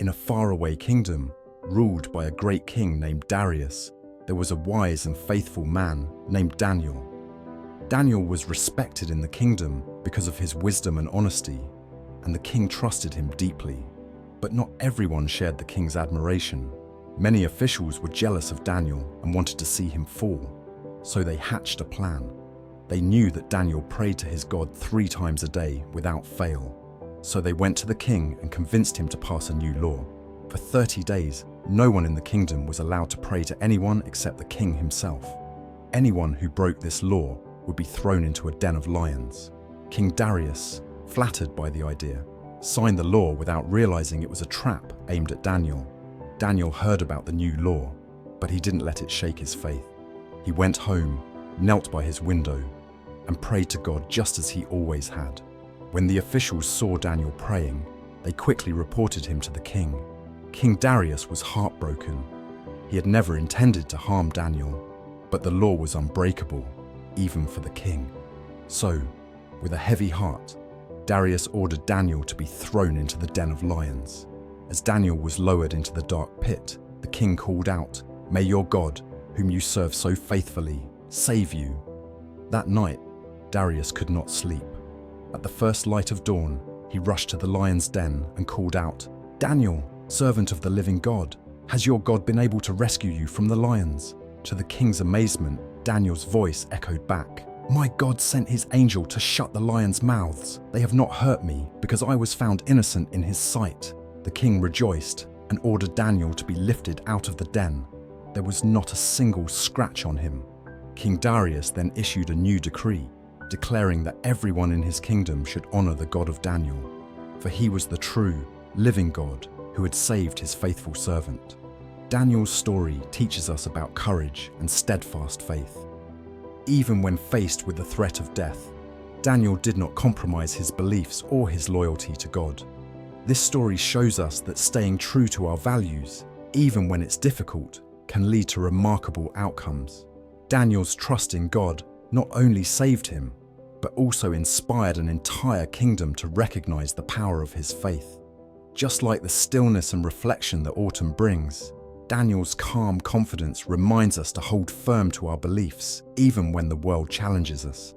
In a faraway kingdom, ruled by a great king named Darius, there was a wise and faithful man named Daniel. Daniel was respected in the kingdom because of his wisdom and honesty, and the king trusted him deeply. But not everyone shared the king's admiration. Many officials were jealous of Daniel and wanted to see him fall, so they hatched a plan. They knew that Daniel prayed to his God 3 times a day without fail. So they went to the king and convinced him to pass a new law. For 30 days, no one in the kingdom was allowed to pray to anyone except the king himself. Anyone who broke this law would be thrown into a den of lions. King Darius, flattered by the idea, signed the law without realizing it was a trap aimed at Daniel. Daniel heard about the new law, but he didn't let it shake his faith. He went home, knelt by his window, and prayed to God just as he always had. When the officials saw Daniel praying, they quickly reported him to the king. King Darius was heartbroken. He had never intended to harm Daniel, but the law was unbreakable, even for the king. So, with a heavy heart, Darius ordered Daniel to be thrown into the den of lions. As Daniel was lowered into the dark pit, the king called out, "May your God, whom you serve so faithfully, save you." That night, Darius could not sleep. At the first light of dawn, he rushed to the lion's den and called out, "Daniel, servant of the living God, has your God been able to rescue you from the lions?" To the king's amazement, Daniel's voice echoed back, "My God sent his angel to shut the lions' mouths. They have not hurt me because I was found innocent in his sight." The king rejoiced and ordered Daniel to be lifted out of the den. There was not a single scratch on him. King Darius then issued a new decree, declaring that everyone in his kingdom should honor the God of Daniel, for he was the true, living God who had saved his faithful servant. Daniel's story teaches us about courage and steadfast faith. Even when faced with the threat of death, Daniel did not compromise his beliefs or his loyalty to God. This story shows us that staying true to our values, even when it's difficult, can lead to remarkable outcomes. Daniel's trust in God not only saved him, but also inspired an entire kingdom to recognize the power of his faith. Just like the stillness and reflection that autumn brings, Daniel's calm confidence reminds us to hold firm to our beliefs, even when the world challenges us.